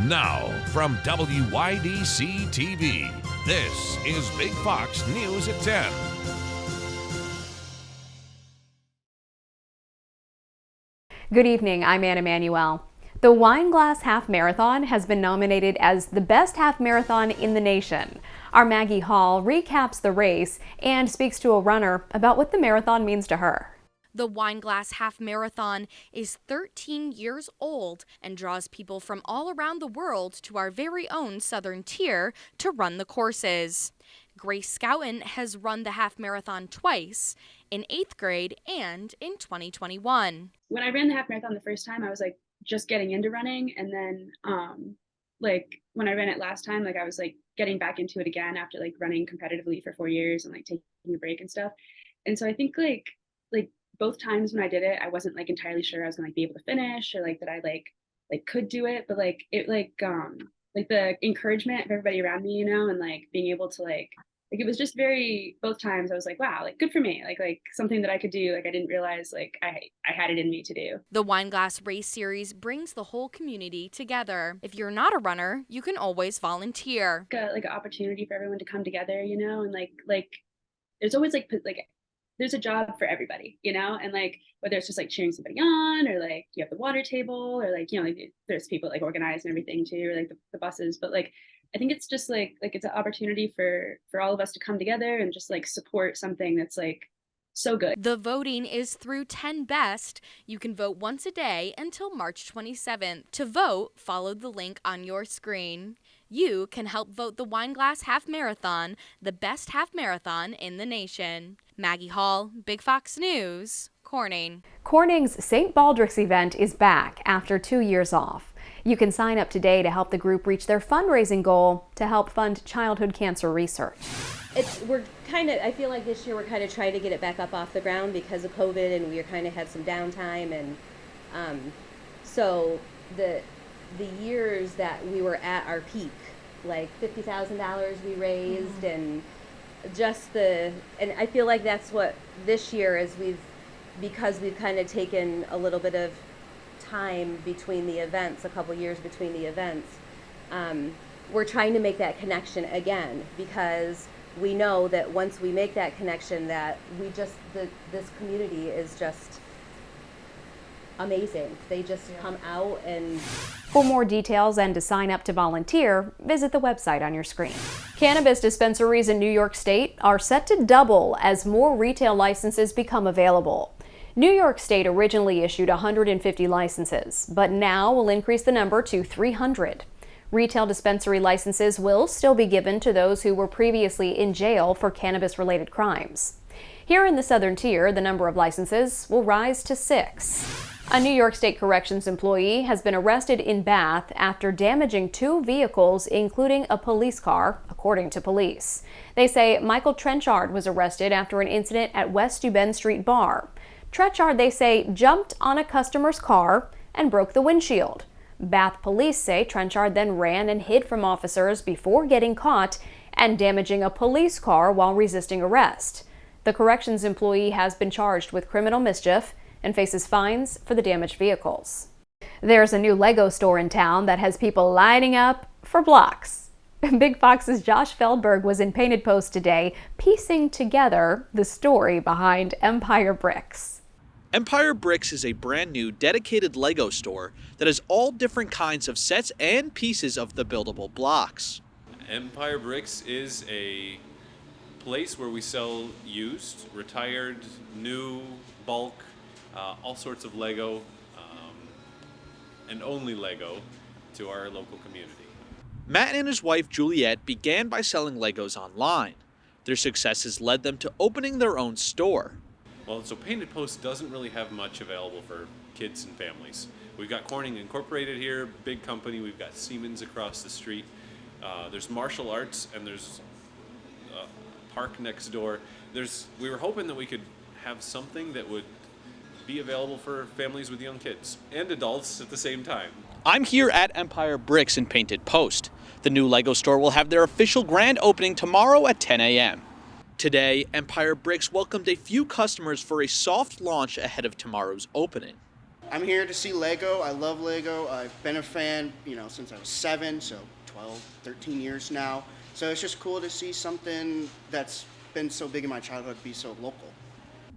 Now, from WYDC TV, this is Big Fox News at 10. Good evening, I'm Anna Manuel. The Wine Glass Half Marathon has been nominated as the best half marathon in the nation. Our Maggie Hall recaps the race and speaks to a runner about what the marathon means to her. The Wine Glass Half Marathon is 13 years old and draws people from all around the world to our very own southern tier to run the courses. Grace Scouten has run the half marathon twice, in 8th grade and in 2021. When I ran the half marathon the first time, I was just getting into running, and then when I ran it last time, I was getting back into it again after running competitively for 4 years and taking a break and stuff. And so I think both times when I did it, I wasn't entirely sure I was gonna be able to finish or that I could do it, but the encouragement of everybody around me, and being able to it was just very, both times I was wow, good for me, something that I could do. I didn't realize I had it in me to do. The Wine Glass Race Series brings the whole community together. If you're not a runner, you can always volunteer. An opportunity for everyone to come together, and there's always there's a job for everybody, and whether it's just cheering somebody on, or you have the water table, or there's people organized and everything too, or the buses, but I think it's just it's an opportunity for all of us to come together and just support something that's so good. The voting is through 10 Best. You can vote once a day until March 27th. To vote, follow the link on your screen. You can help vote the Wine Glass Half Marathon the best half marathon in the nation. Maggie Hall, Big Fox News, Corning. Corning's St. Baldricks event is back after 2 years off. You can sign up today to help the group reach their fundraising goal to help fund childhood cancer research. I feel like this year we're kind of trying to get it back up off the ground because of COVID, and we kind of had some downtime, and so the years that we were at our peak, $50,000 we raised, and and I feel like that's what this year is. Because we've kind of taken a little bit of time between the events, a couple years between the events, we're trying to make that connection again, because we know that once we make that connection, that this community is just amazing. They just come out. And for more details and to sign up to volunteer, visit the website on your screen. Cannabis dispensaries in New York State are set to double as more retail licenses become available. New York State originally issued 150 licenses, but now will increase the number to 300. Retail dispensary licenses will still be given to those who were previously in jail for cannabis-related crimes. Here in the Southern Tier, the number of licenses will rise to 6. A New York State Corrections employee has been arrested in Bath after damaging 2 vehicles, including a police car, according to police. They say Michael Trenchard was arrested after an incident at West Euban Street Bar. Trenchard, they say, jumped on a customer's car and broke the windshield. Bath police say Trenchard then ran and hid from officers before getting caught and damaging a police car while resisting arrest. The corrections employee has been charged with criminal mischief and faces fines for the damaged vehicles. There's a new Lego store in town that has people lining up for blocks. Big Fox's Josh Feldberg was in Painted Post today, piecing together the story behind Empire Bricks. Empire Bricks is a brand new dedicated Lego store that has all different kinds of sets and pieces of the buildable blocks. Empire Bricks is a place where we sell used, retired, new, bulk, all sorts of Lego, and only Lego to our local community. Matt and his wife Juliet began by selling Legos online. Their success has led them to opening their own store. Well, so Painted Post doesn't really have much available for kids and families. We've got Corning Incorporated here, big company. We've got Siemens across the street. There's martial arts, and there's a park next door. We were hoping that we could have something that would be available for families with young kids and adults at the same time. I'm here at Empire Bricks in Painted Post. The new Lego store will have their official grand opening tomorrow at 10 a.m. Today, Empire Bricks welcomed a few customers for a soft launch ahead of tomorrow's opening. I'm here to see Lego. I love Lego. I've been a fan, since I was 7, so 12, 13 years now. So it's just cool to see something that's been so big in my childhood be so local.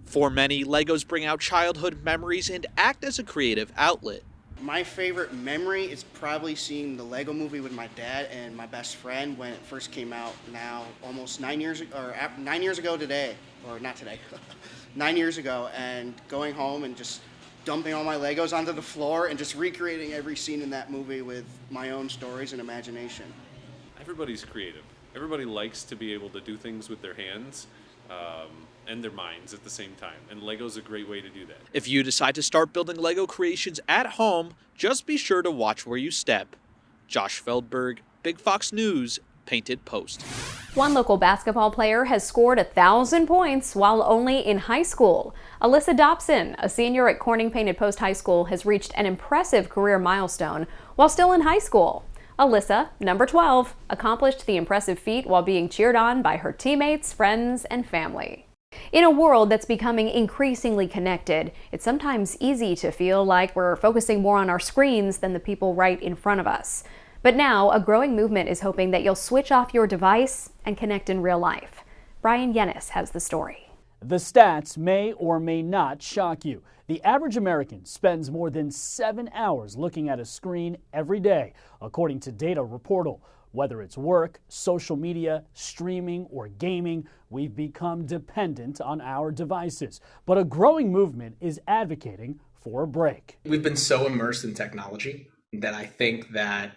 For many, Legos bring out childhood memories and act as a creative outlet. My favorite memory is probably seeing the Lego movie with my dad and my best friend when it first came out now almost 9 years ago today, or not today, 9 years ago, and going home and just dumping all my Legos onto the floor and just recreating every scene in that movie with my own stories and imagination. Everybody's creative. Everybody likes to be able to do things with their hands and their minds at the same time, and Lego's a great way to do that. If you decide to start building Lego creations at home, just be sure to watch where you step. Josh Feldberg, Big Fox News, Painted Post. One local basketball player has scored 1,000 points while only in high school. Alyssa Dobson, a senior at Corning Painted Post High School, has reached an impressive career milestone while still in high school. Alyssa, number 12, accomplished the impressive feat while being cheered on by her teammates, friends, and family. In a world that's becoming increasingly connected, it's sometimes easy to feel like we're focusing more on our screens than the people right in front of us. But now, a growing movement is hoping that you'll switch off your device and connect in real life. Brian Yennis has the story. The stats may or may not shock you. The average American spends more than 7 hours looking at a screen every day, according to Data Reportal. Whether it's work, social media, streaming, or gaming, we've become dependent on our devices. But a growing movement is advocating for a break. We've been so immersed in technology that I think that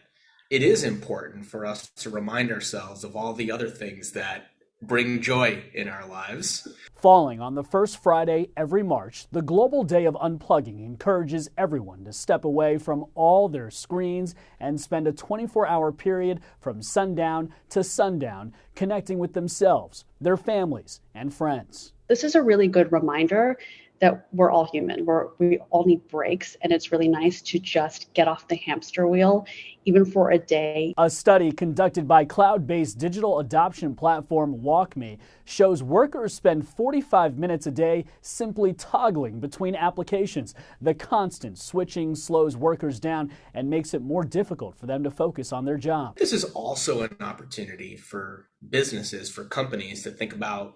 it is important for us to remind ourselves of all the other things that bring joy in our lives. Falling on the first Friday every March, the Global Day of Unplugging encourages everyone to step away from all their screens and spend a 24-hour period from sundown to sundown connecting with themselves, their families, and friends. This is a really good reminder that we're all human. We all need breaks, and it's really nice to just get off the hamster wheel, even for a day. A study conducted by cloud-based digital adoption platform WalkMe shows workers spend 45 minutes a day simply toggling between applications. The constant switching slows workers down and makes it more difficult for them to focus on their job. This is also an opportunity for businesses, for companies to think about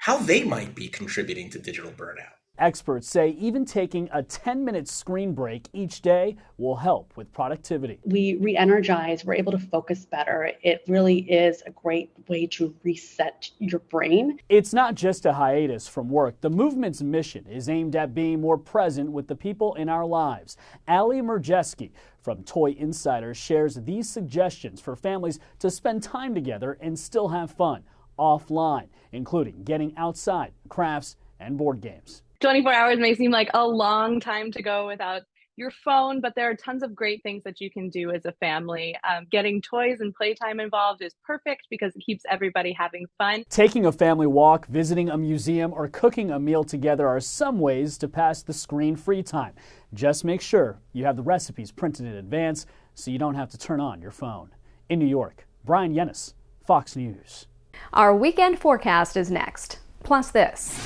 how they might be contributing to digital burnout. Experts say even taking a 10-minute screen break each day will help with productivity. We re-energize, we're able to focus better. It really is a great way to reset your brain. It's not just a hiatus from work. The movement's mission is aimed at being more present with the people in our lives. Ali Merjeski from Toy Insider shares these suggestions for families to spend time together and still have fun offline, including getting outside, crafts, and board games. 24 hours may seem like a long time to go without your phone, but there are tons of great things that you can do as a family. Getting toys and playtime involved is perfect because it keeps everybody having fun. Taking a family walk, visiting a museum, or cooking a meal together are some ways to pass the screen-free time. Just make sure you have the recipes printed in advance so you don't have to turn on your phone. In New York, Brian Yennis, Fox News. Our weekend forecast is next. Plus this.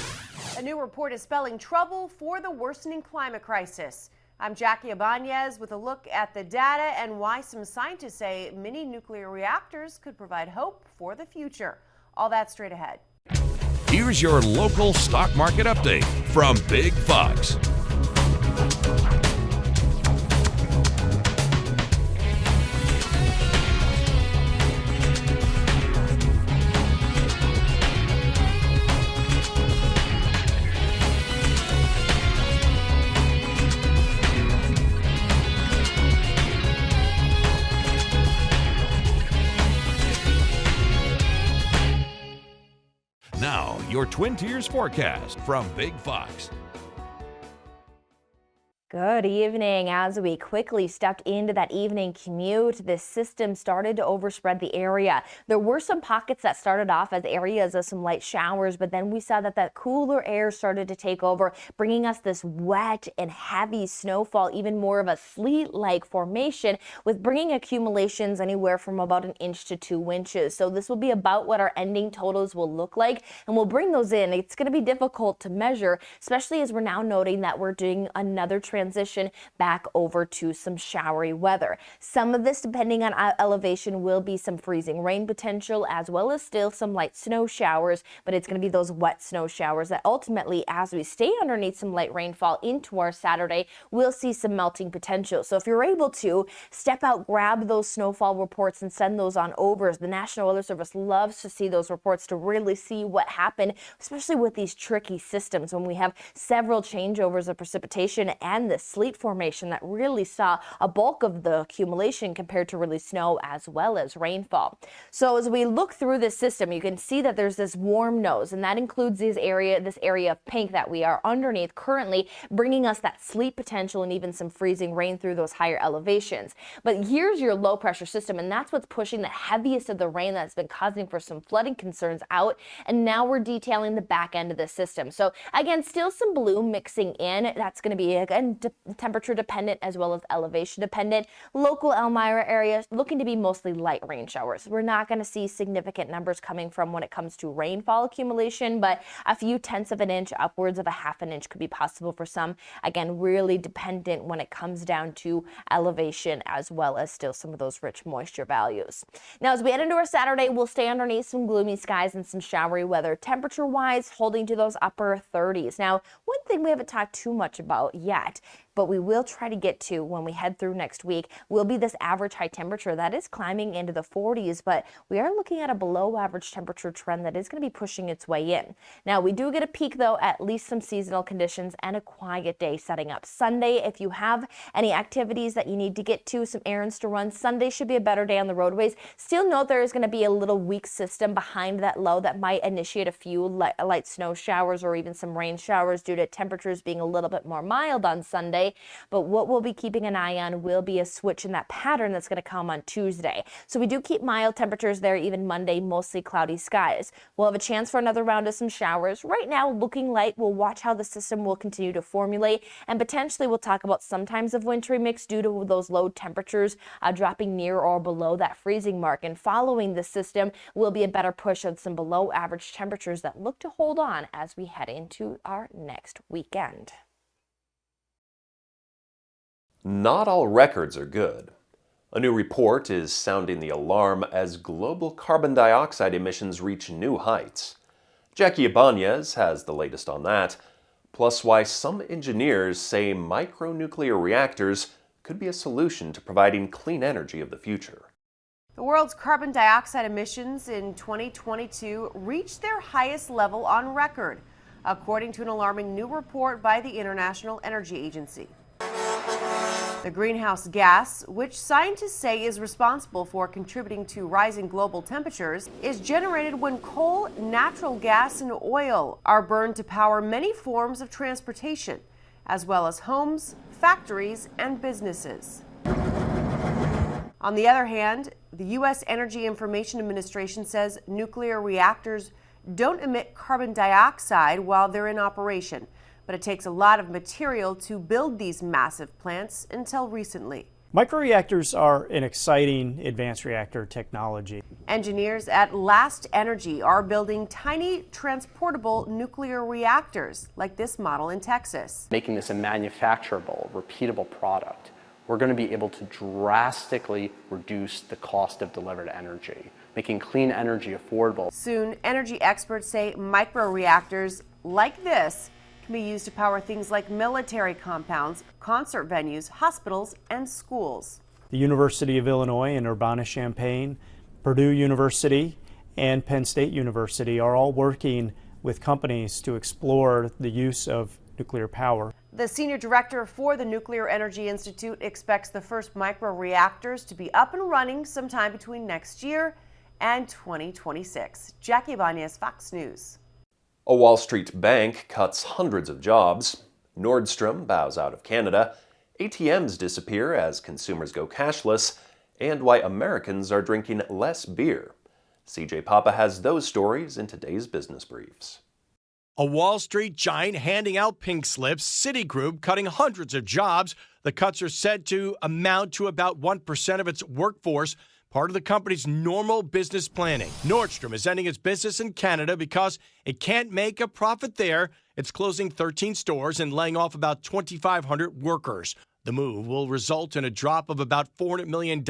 A new report is spelling trouble for the worsening climate crisis. I'm Jackie Ibanez with a look at the data and why some scientists say mini nuclear reactors could provide hope for the future. All that straight ahead. Here's your local stock market update from Big Fox. Now, your Twin Tiers forecast from Big Fox. Good evening. As we quickly stepped into that evening commute, this system started to overspread the area. There were some pockets that started off as areas of some light showers, but then we saw that cooler air started to take over, bringing us this wet and heavy snowfall, even more of a sleet-like formation, with bringing accumulations anywhere from about 1 inch to 2 inches. So this will be about what our ending totals will look like, and we'll bring those in. It's going to be difficult to measure, especially as we're now noting that we're doing another transition transition back over to some showery weather. Some of this, depending on elevation, will be some freezing rain potential, as well as still some light snow showers, but it's going to be those wet snow showers that ultimately, as we stay underneath some light rainfall into our Saturday, we'll see some melting potential. So if you're able to step out, grab those snowfall reports and send those on over. The National Weather Service loves to see those reports to really see what happened, especially with these tricky systems when we have several changeovers of precipitation and the sleet formation that really saw a bulk of the accumulation compared to really snow as well as rainfall. So as we look through this system, you can see that there's this warm nose, and that includes this area of pink that we are underneath currently, bringing us that sleet potential and even some freezing rain through those higher elevations. But here's your low pressure system, and that's what's pushing the heaviest of the rain that's been causing for some flooding concerns out. And now we're detailing the back end of the system. So again, still some blue mixing in. That's going to be again temperature dependent as well as elevation dependent. Local Elmira area looking to be mostly light rain showers. We're not going to see significant numbers coming from when it comes to rainfall accumulation, but a few tenths of an inch, upwards of a half an inch could be possible for some. Again, really dependent when it comes down to elevation as well as still some of those rich moisture values. Now, as we head into our Saturday, we'll stay underneath some gloomy skies and some showery weather. Temperature-wise, holding to those upper 30s. Now, one thing we haven't talked too much about yet, but we will try to get to when we head through next week, will be this average high temperature that is climbing into the 40s, but we are looking at a below average temperature trend that is going to be pushing its way in. Now, we do get a peak though, at least some seasonal conditions and a quiet day setting up. Sunday, if you have any activities that you need to get to, some errands to run, Sunday should be a better day on the roadways. Still note there is going to be a little weak system behind that low that might initiate a few light snow showers or even some rain showers due to temperatures being a little bit more mild on Sunday. But what we'll be keeping an eye on will be a switch in that pattern that's going to come on Tuesday. So we do keep mild temperatures there even Monday, mostly cloudy skies. We'll have a chance for another round of some showers. Right now, looking light. We'll watch how the system will continue to formulate, and potentially we'll talk about some times of wintry mix due to those low temperatures dropping near or below that freezing mark. And following the system will be a better push of some below average temperatures that look to hold on as we head into our next weekend. Not all records are good. A new report is sounding the alarm as global carbon dioxide emissions reach new heights. Jackie Ibanez has the latest on that, plus why some engineers say micronuclear reactors could be a solution to providing clean energy of the future. The world's carbon dioxide emissions in 2022 reached their highest level on record, according to an alarming new report by the International Energy Agency. The greenhouse gas, which scientists say is responsible for contributing to rising global temperatures, is generated when coal, natural gas, and oil are burned to power many forms of transportation, as well as homes, factories, and businesses. On the other hand, the U.S. Energy Information Administration says nuclear reactors don't emit carbon dioxide while they're in operation, but it takes a lot of material to build these massive plants until recently. Microreactors are an exciting advanced reactor technology. Engineers at Last Energy are building tiny transportable nuclear reactors like this model in Texas. Making this a manufacturable, repeatable product, we're going to be able to drastically reduce the cost of delivered energy, making clean energy affordable. Soon, energy experts say microreactors like this can be used to power things like military compounds, concert venues, hospitals, and schools. The University of Illinois in Urbana-Champaign, Purdue University, and Penn State University are all working with companies to explore the use of nuclear power. The senior director for the Nuclear Energy Institute expects the first microreactors to be up and running sometime between next year and 2026. Jackie Ibanez, Fox News. A Wall Street bank cuts hundreds of jobs. Nordstrom bows out of Canada. ATMs disappear as consumers go cashless. And why Americans are drinking less beer. CJ Papa has those stories in today's Business Briefs. A Wall Street giant handing out pink slips, Citigroup cutting hundreds of jobs. The cuts are said to amount to about 1% of its workforce, part of the company's normal business planning. Nordstrom is ending its business in Canada because it can't make a profit there It's closing 13 stores and laying off about 2,500 workers. The move will result in a drop of about $400 million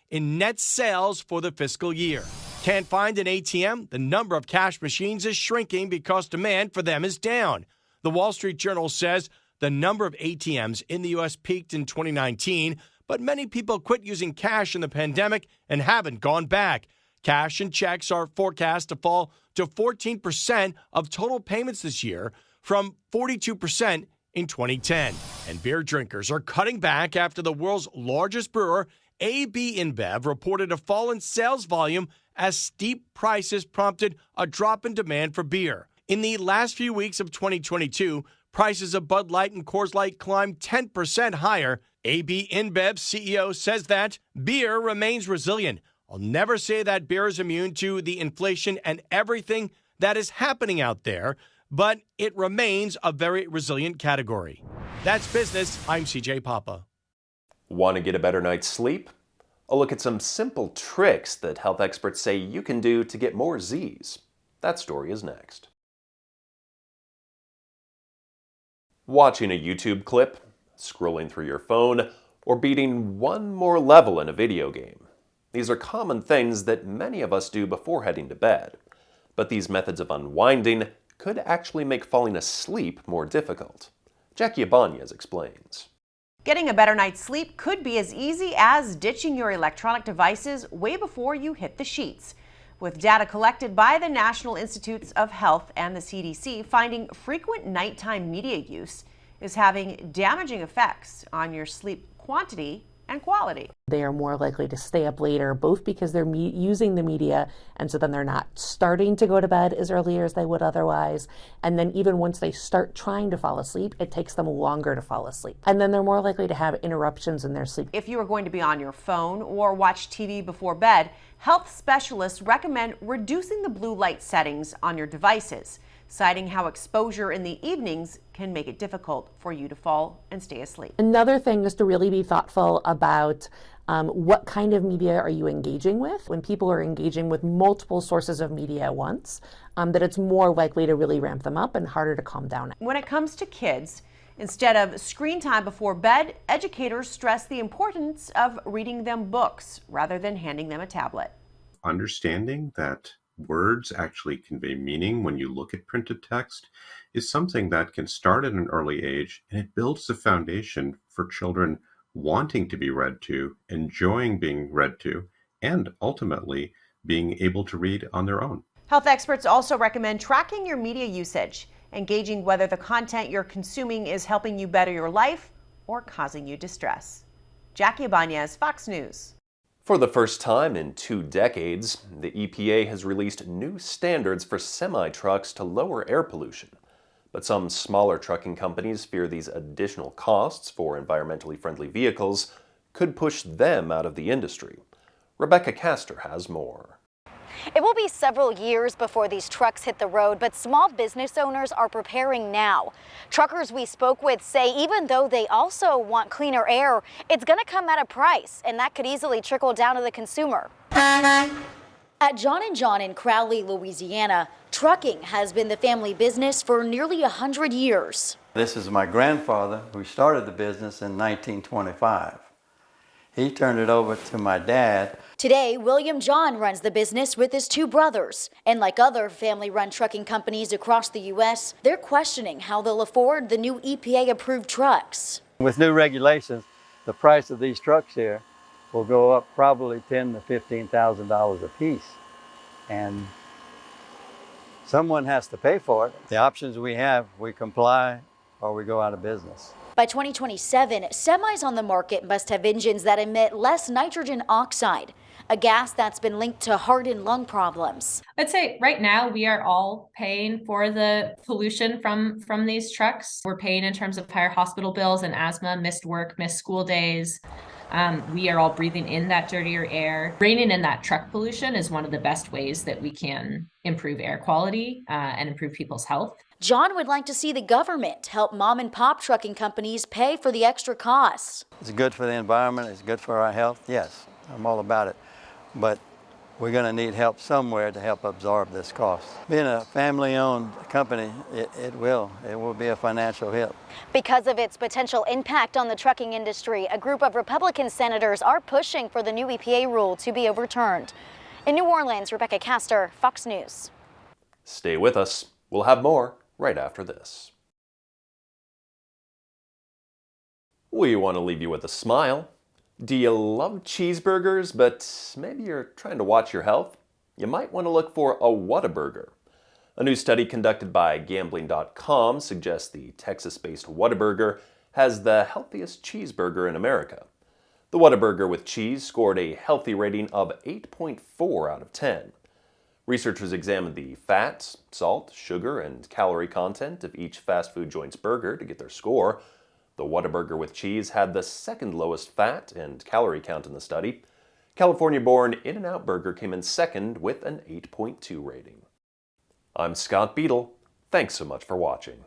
in net sales for the fiscal year. Can't find an ATM? The number of cash machines is shrinking because demand for them is down. The Wall Street Journal says the number of ATMs in the U.S. peaked in 2019, but many people quit using cash in the pandemic and haven't gone back. Cash and checks are forecast to fall to 14% of total payments this year from 42% in 2010. And beer drinkers are cutting back after the world's largest brewer, AB InBev, reported a fall in sales volume as steep prices prompted a drop in demand for beer. In the last few weeks of 2022, prices of Bud Light and Coors Light climbed 10% higher. AB InBev's CEO says that beer remains resilient. I'll never say that beer is immune to the inflation and everything that is happening out there, but it remains a very resilient category. That's business. I'm CJ Papa. Want to get a better night's sleep? A look at some simple tricks that health experts say you can do to get more Z's. That story is next. Watching a YouTube clip, scrolling through your phone, or beating one more level in a video game. These are common things that many of us do before heading to bed. But these methods of unwinding could actually make falling asleep more difficult. Jackie Ibanez explains. Getting a better night's sleep could be as easy as ditching your electronic devices way before you hit the sheets. With data collected by the National Institutes of Health and the CDC finding frequent nighttime media use is having damaging effects on your sleep quantity and quality. They are more likely to stay up later, both because they're using the media, and so then they're not starting to go to bed as early as they would otherwise. And then even once they start trying to fall asleep, it takes them longer to fall asleep. And then they're more likely to have interruptions in their sleep. If you are going to be on your phone or watch TV before bed, health specialists recommend reducing the blue light settings on your devices, citing how exposure in the evenings can make it difficult for you to fall and stay asleep. Another thing is to really be thoughtful about what kind of media are you engaging with. When people are engaging with multiple sources of media at once, that it's more likely to really ramp them up and harder to calm down. When it comes to kids, instead of screen time before bed, educators stress the importance of reading them books rather than handing them a tablet. Understanding that words actually convey meaning when you look at printed text is something that can start at an early age, and it builds the foundation for children wanting to be read to, enjoying being read to, and ultimately being able to read on their own. Health experts also recommend tracking your media usage, engaging whether the content you're consuming is helping you better your life or causing you distress. Jackie Ibanez, Fox News. For the first time in 2 decades, the EPA has released new standards for semi-trucks to lower air pollution. But some smaller trucking companies fear these additional costs for environmentally friendly vehicles could push them out of the industry. Rebecca Castor has more. It will be several years before these trucks hit the road, but small business owners are preparing now. Truckers we spoke with say even though they also want cleaner air, it's going to come at a price, and that could easily trickle down to the consumer. At John & John in Crowley, Louisiana, trucking has been the family business for nearly 100 years. This is my grandfather who started the business in 1925. He turned it over to my dad. Today, William John runs the business with his 2 brothers. And like other family-run trucking companies across the U.S., they're questioning how they'll afford the new EPA-approved trucks. With new regulations, the price of these trucks here will go up probably $10,000 to $15,000 a piece. And someone has to pay for it. The options we have, we comply or we go out of business. By 2027, semis on the market must have engines that emit less nitrogen oxide, a gas that's been linked to heart and lung problems. I'd say right now we are all paying for the pollution from these trucks. We're paying in terms of higher hospital bills and asthma, missed work, missed school days. We are all breathing in that dirtier air. Reining in that truck pollution is one of the best ways that we can improve air quality and improve people's health. John would like to see the government help mom and pop trucking companies pay for the extra costs. It's good for the environment, it's good for our health, yes, I'm all about it. But we're going to need help somewhere to help absorb this cost. Being a family-owned company, it will be a financial hit. Because of its potential impact on the trucking industry, a group of Republican senators are pushing for the new EPA rule to be overturned. In New Orleans, Rebecca Castor, Fox News. Stay with us. We'll have more right after this. We want to leave you with a smile. Do you love cheeseburgers, but maybe you're trying to watch your health? You might want to look for a Whataburger. A new study conducted by Gambling.com suggests the Texas-based Whataburger has the healthiest cheeseburger in America. The Whataburger with cheese scored a healthy rating of 8.4 out of 10. Researchers examined the fat, salt, sugar, and calorie content of each fast food joint's burger to get their score. The Whataburger with cheese had the second lowest fat and calorie count in the study. California-born In-N-Out Burger came in second with an 8.2 rating. I'm Scott Beadle. Thanks so much for watching.